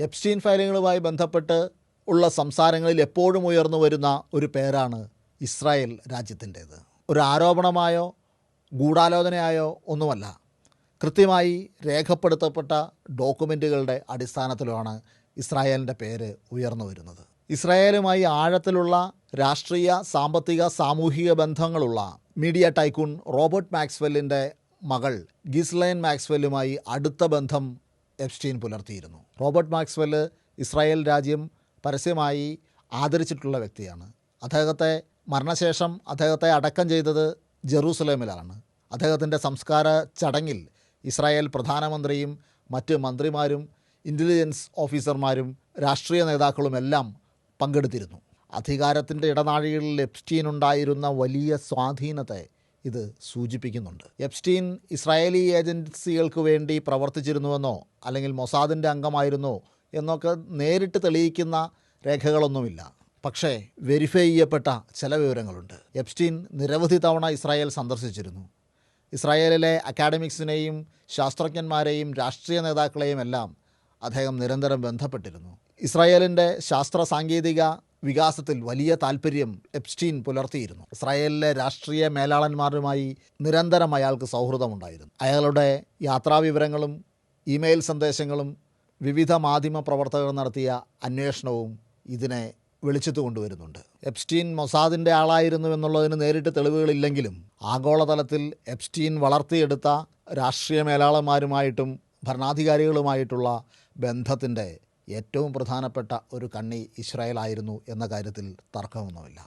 Epstein ഫയലുകളുമായി ബന്ധപ്പെട്ട് ഉള്ള സംസാരങ്ങളിൽ എപ്പോഴും ഉയർന്നു വരുന്ന ഒരു പേരാണ് ഇസ്രായേൽ രാജ്യത്തിൻ്റേത്. ഒരു ആരോപണമായോ ഗൂഢാലോചനയായോ ഒന്നുമല്ല, കൃത്യമായി രേഖപ്പെടുത്തപ്പെട്ട ഡോക്യുമെൻറ്റുകളുടെ അടിസ്ഥാനത്തിലാണ് ഇസ്രായേലിൻ്റെ പേര് ഉയർന്നു വരുന്നത്. ഇസ്രായേലുമായി ആഴത്തിലുള്ള രാഷ്ട്രീയ, സാമ്പത്തിക, സാമൂഹിക ബന്ധങ്ങളുള്ള മീഡിയ ടൈക്കൂൺ റോബർട്ട് മാക്സ്വെല്ലിൻ്റെ മകൾ ഗിസ്ലൈൻ മാക്സ്വെല്ലുമായി അടുത്ത ബന്ധം എപ്സ്റ്റീൻ പുലർത്തിയിരുന്നു. റോബർട്ട് മാക്സ്വെല്ല് ഇസ്രായേൽ രാജ്യം പരസ്യമായി ആദരിച്ചിട്ടുള്ള വ്യക്തിയാണ്. അദ്ദേഹത്തെ മരണശേഷം അദ്ദേഹത്തെ അടക്കം ചെയ്തത് ജെറൂസലേമിലാണ്. അദ്ദേഹത്തിൻ്റെ സംസ്കാര ചടങ്ങിൽ ഇസ്രായേൽ പ്രധാനമന്ത്രിയും മറ്റ് മന്ത്രിമാരും ഇൻ്റലിജൻസ് ഓഫീസർമാരും രാഷ്ട്രീയ നേതാക്കളുമെല്ലാം പങ്കെടുത്തിരുന്നു. അധികാരത്തിൻ്റെ ഇടനാഴികളിൽ എപ്സ്റ്റീനുണ്ടായിരുന്ന വലിയ സ്വാധീനത്തെ ഇത് സൂചിപ്പിക്കുന്നുണ്ട്. എപ്സ്റ്റീൻ ഇസ്രായേലി ഏജൻസികൾക്ക് വേണ്ടി പ്രവർത്തിച്ചിരുന്നുവെന്നോ അല്ലെങ്കിൽ മൊസാദിൻ്റെ അംഗമായിരുന്നോ എന്നൊക്കെ നേരിട്ട് തെളിയിക്കുന്ന രേഖകളൊന്നുമില്ല. പക്ഷേ വെരിഫൈ ചെയ്യപ്പെട്ട ചില വിവരങ്ങളുണ്ട്. എപ്സ്റ്റീൻ നിരവധി തവണ ഇസ്രായേൽ സന്ദർശിച്ചിരുന്നു. ഇസ്രായേലിലെ അക്കാഡമിക്സിനെയും ശാസ്ത്രജ്ഞന്മാരെയും രാഷ്ട്രീയ നേതാക്കളെയും എല്ലാം അദ്ദേഹം നിരന്തരം ബന്ധപ്പെട്ടിരുന്നു. ഇസ്രായേലിൻ്റെ ശാസ്ത്ര സാങ്കേതിക വികാസത്തിൽ വലിയ താൽപ്പര്യം എപ്സ്റ്റീൻ പുലർത്തിയിരുന്നു. ഇസ്രായേലിലെ രാഷ്ട്രീയ മേലാളന്മാരുമായി നിരന്തരം അയാൾക്ക് സൗഹൃദമുണ്ടായിരുന്നു. അയാളുടെ യാത്രാവിവരങ്ങളും ഇമെയിൽ സന്ദേശങ്ങളും വിവിധ മാധ്യമ പ്രവർത്തകർ നടത്തിയ അന്വേഷണവും ഇതിനെ വെളിച്ചത്ത് കൊണ്ടുവരുന്നുണ്ട്. എപ്സ്റ്റീൻ മൊസാദിൻ്റെ ആളായിരുന്നു എന്നുള്ളതിന് നേരിട്ട് തെളിവുകളില്ലെങ്കിലും ആഗോളതലത്തിൽ എപ്സ്റ്റീൻ വളർത്തിയെടുത്ത രാഷ്ട്രീയ മേലാളന്മാരുമായിട്ടും ഭരണാധികാരികളുമായിട്ടുള്ള ബന്ധത്തിൻ്റെ ഏറ്റവും പ്രധാനപ്പെട്ട ഒരു കണ്ണി ഇസ്രായേലായിരുന്നു എന്ന കാര്യത്തിൽ തർക്കമൊന്നുമില്ല.